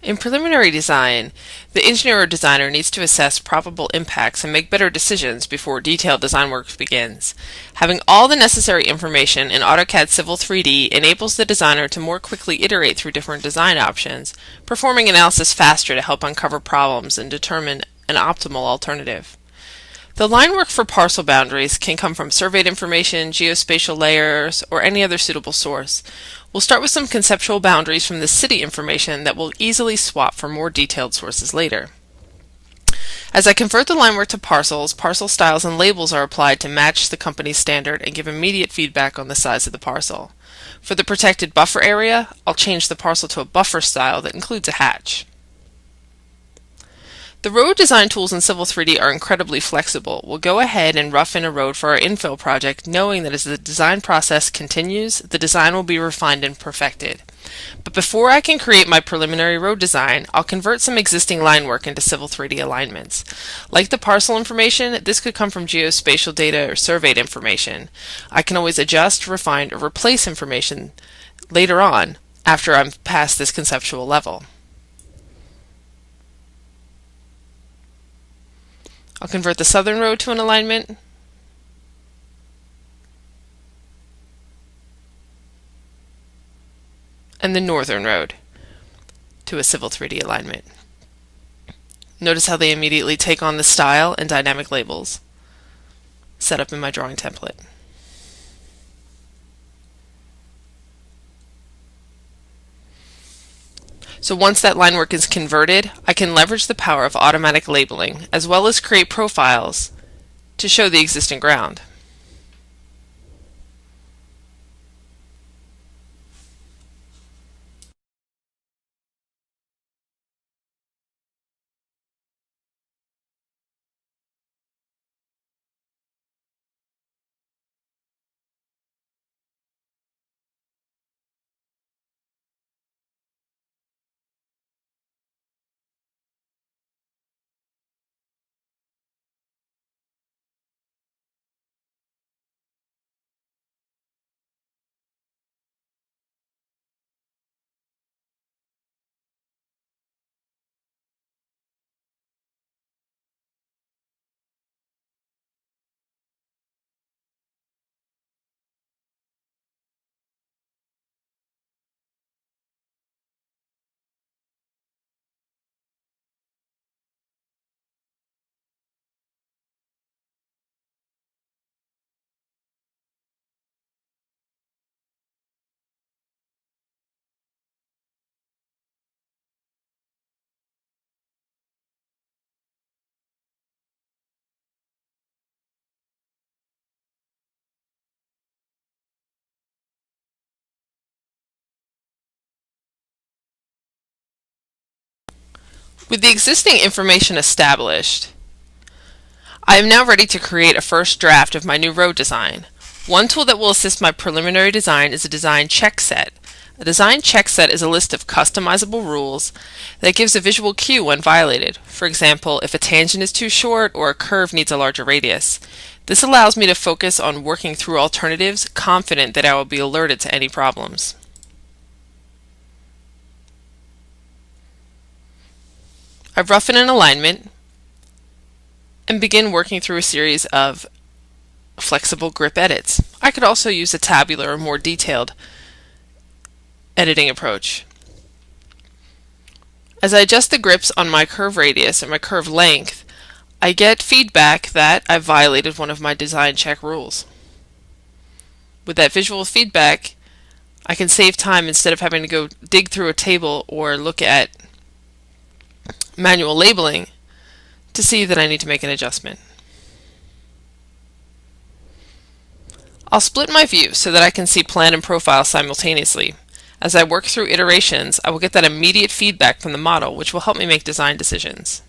In preliminary design, the engineer or designer needs to assess probable impacts and make better decisions before detailed design work begins. Having all the necessary information in AutoCAD Civil 3D enables the designer to more quickly iterate through different design options, performing analysis faster to help uncover problems and determine an optimal alternative. The line work for parcel boundaries can come from surveyed information, geospatial layers, or any other suitable source. We'll start with some conceptual boundaries from the city information that we'll easily swap for more detailed sources later. As I convert the line work to parcels, parcel styles and labels are applied to match the company's standard and give immediate feedback on the size of the parcel. For the protected buffer area, I'll change the parcel to a buffer style that includes a hatch. The road design tools in Civil 3D are incredibly flexible. We'll go ahead and rough in a road for our infill project, knowing that as the design process continues, the design will be refined and perfected. But before I can create my preliminary road design, I'll convert some existing line work into Civil 3D alignments. Like the parcel information, this could come from geospatial data or surveyed information. I can always adjust, refine, or replace information later on after I'm past this conceptual level. I'll convert the southern road to an alignment, and the northern road to a Civil 3D alignment. Notice how they immediately take on the style and dynamic labels set up in my drawing template. So once that line work is converted, I can leverage the power of automatic labeling, as well as create profiles to show the existing ground. With the existing information established, I am now ready to create a first draft of my new road design. One tool that will assist my preliminary design is a design check set. A design check set is a list of customizable rules that gives a visual cue when violated. For example, if a tangent is too short or a curve needs a larger radius. This allows me to focus on working through alternatives, confident that I will be alerted to any problems. I roughen an alignment and begin working through a series of flexible grip edits. I could also use a tabular or more detailed editing approach. As I adjust the grips on my curve radius and my curve length, I get feedback that I've violated one of my design check rules. With that visual feedback, I can save time instead of having to go dig through a table or look at manual labeling to see that I need to make an adjustment. I'll split my view so that I can see plan and profile simultaneously. As I work through iterations, I will get that immediate feedback from the model, which will help me make design decisions.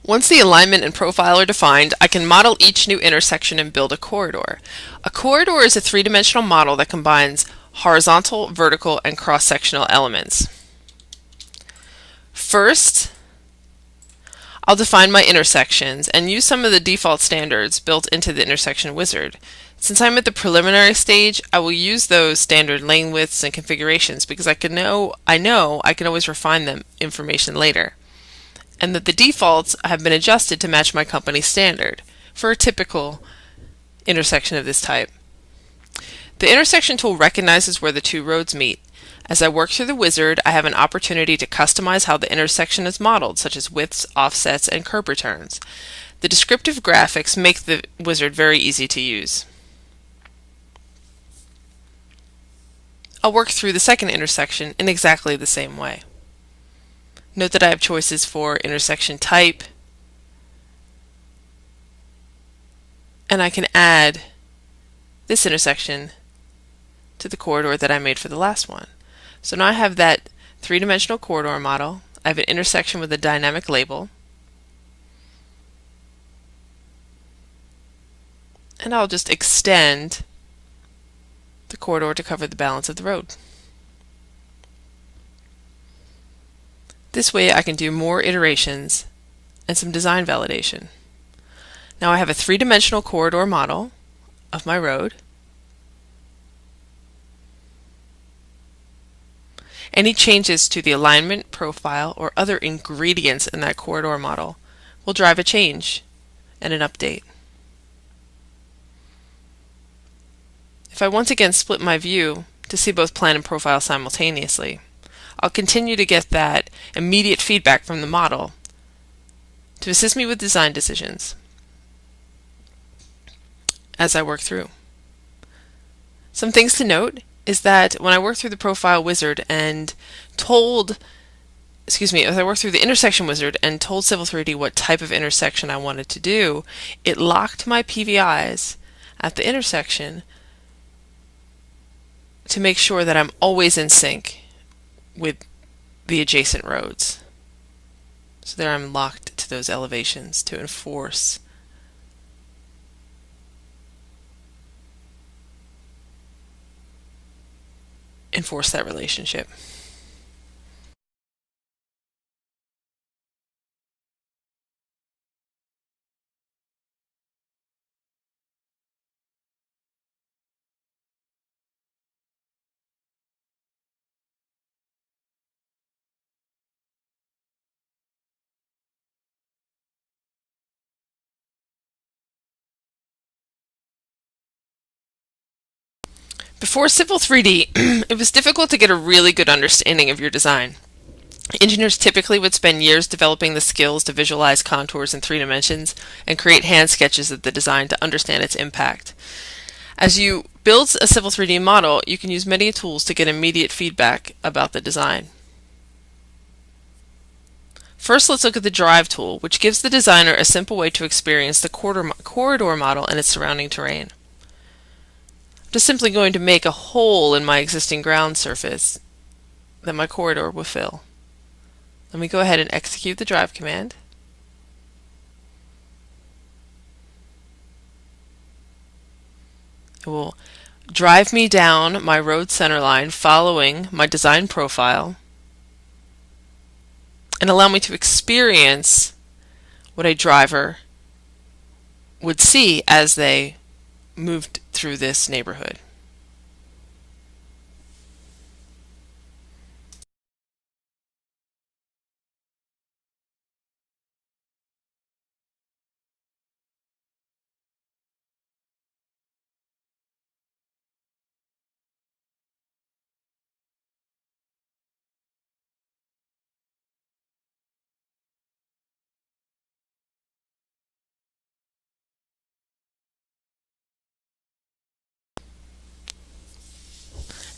Once the alignment and profile are defined, I can model each new intersection and build a corridor. A corridor is a three-dimensional model that combines horizontal, vertical, and cross-sectional elements. First, I'll define my intersections and use some of the default standards built into the intersection wizard. Since I'm at the preliminary stage, I will use those standard lane widths and configurations because I know I can always refine them information later, and that the defaults have been adjusted to match my company standard for a typical intersection of this type. The intersection tool recognizes where the two roads meet. As I work through the wizard, I have an opportunity to customize how the intersection is modeled, such as widths, offsets, and curb returns. The descriptive graphics make the wizard very easy to use. I'll work through the second intersection in exactly the same way. Note that I have choices for intersection type, and I can add this intersection to the corridor that I made for the last one. So now I have that three-dimensional corridor model. I have an intersection with a dynamic label, and I'll just extend the corridor to cover the balance of the road. This way I can do more iterations and some design validation. Now I have a three-dimensional corridor model of my road. Any changes to the alignment, profile, or other ingredients in that corridor model will drive a change and an update. If I once again split my view to see both plan and profile simultaneously, I'll continue to get that immediate feedback from the model to assist me with design decisions as I work through. Some things to note is that when I work through the profile wizard and as I worked through the intersection wizard and told Civil 3D what type of intersection I wanted to do, it locked my PVIs at the intersection to make sure that I'm always in sync with the adjacent roads. So there I'm locked to those elevations to enforce that relationship. Before Civil 3D, it was difficult to get a really good understanding of your design. Engineers typically would spend years developing the skills to visualize contours in 3 dimensions and create hand sketches of the design to understand its impact. As you build a Civil 3D model, you can use many tools to get immediate feedback about the design. First, let's look at the Drive tool, which gives the designer a simple way to experience the corridor model and its surrounding terrain. I'm just simply going to make a hole in my existing ground surface that my corridor will fill. Let me go ahead and execute the Drive command. It will drive me down my road center line following my design profile and allow me to experience what a driver would see as they moved through this neighborhood.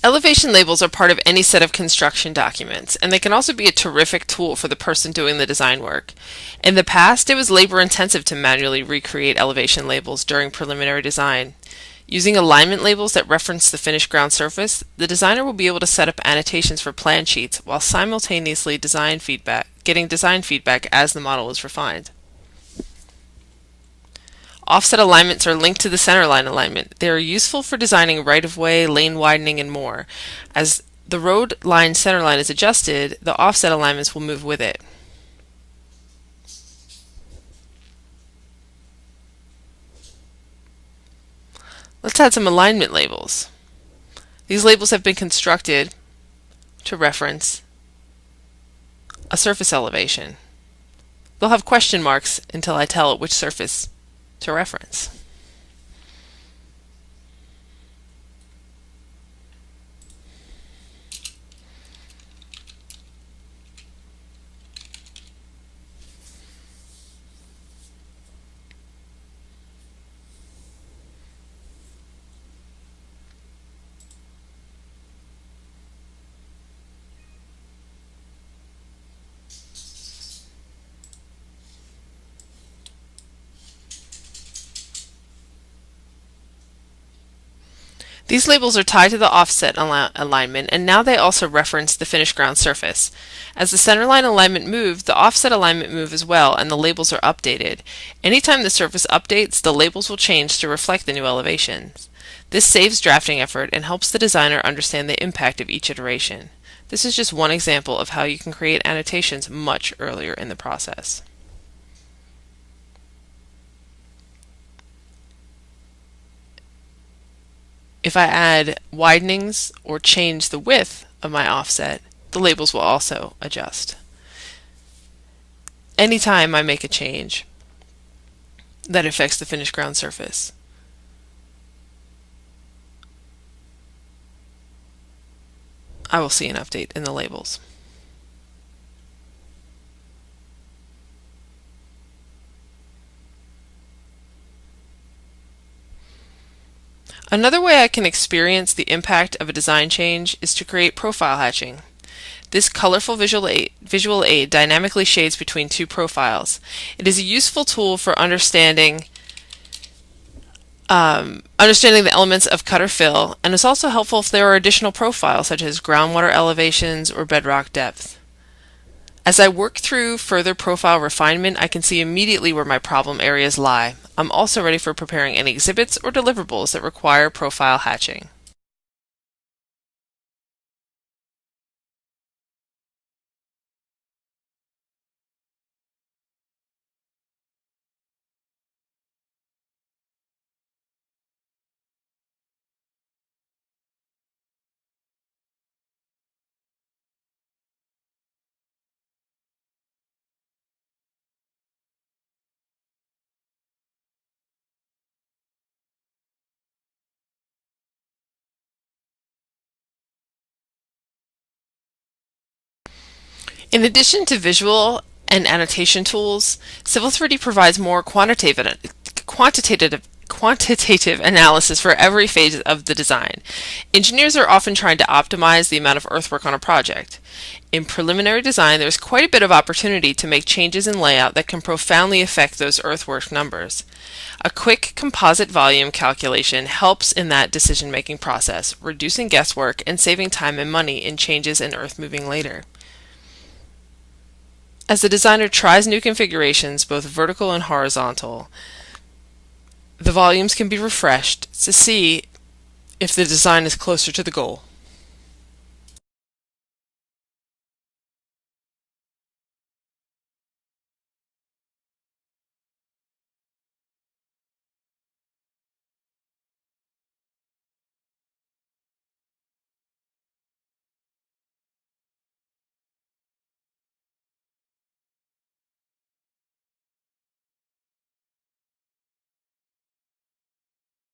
Elevation labels are part of any set of construction documents, and they can also be a terrific tool for the person doing the design work. In the past, it was labor-intensive to manually recreate elevation labels during preliminary design. Using alignment labels that reference the finished ground surface, the designer will be able to set up annotations for plan sheets while simultaneously getting design feedback as the model is refined. Offset alignments are linked to the centerline alignment. They are useful for designing right-of-way, lane widening, and more. As the road line centerline is adjusted, the offset alignments will move with it. Let's add some alignment labels. These labels have been constructed to reference a surface elevation. They'll have question marks until I tell it which surface to reference. These labels are tied to the offset alignment, and now they also reference the finished ground surface. As the centerline alignment moved, the offset alignment moved as well, and the labels are updated. Anytime the surface updates, the labels will change to reflect the new elevations. This saves drafting effort and helps the designer understand the impact of each iteration. This is just one example of how you can create annotations much earlier in the process. If I add widenings or change the width of my offset, the labels will also adjust. Anytime I make a change that affects the finished ground surface, I will see an update in the labels. Another way I can experience the impact of a design change is to create profile hatching. This colorful visual aid dynamically shades between two profiles. It is a useful tool for understanding the elements of cut or fill, and is also helpful if there are additional profiles such as groundwater elevations or bedrock depth. As I work through further profile refinement, I can see immediately where my problem areas lie. I'm also ready for preparing any exhibits or deliverables that require profile hatching. In addition to visual and annotation tools, Civil 3D provides more quantitative analysis for every phase of the design. Engineers are often trying to optimize the amount of earthwork on a project. In preliminary design, there's quite a bit of opportunity to make changes in layout that can profoundly affect those earthwork numbers. A quick composite volume calculation helps in that decision-making process, reducing guesswork and saving time and money in changes in earth moving later. As the designer tries new configurations, both vertical and horizontal, the volumes can be refreshed to see if the design is closer to the goal.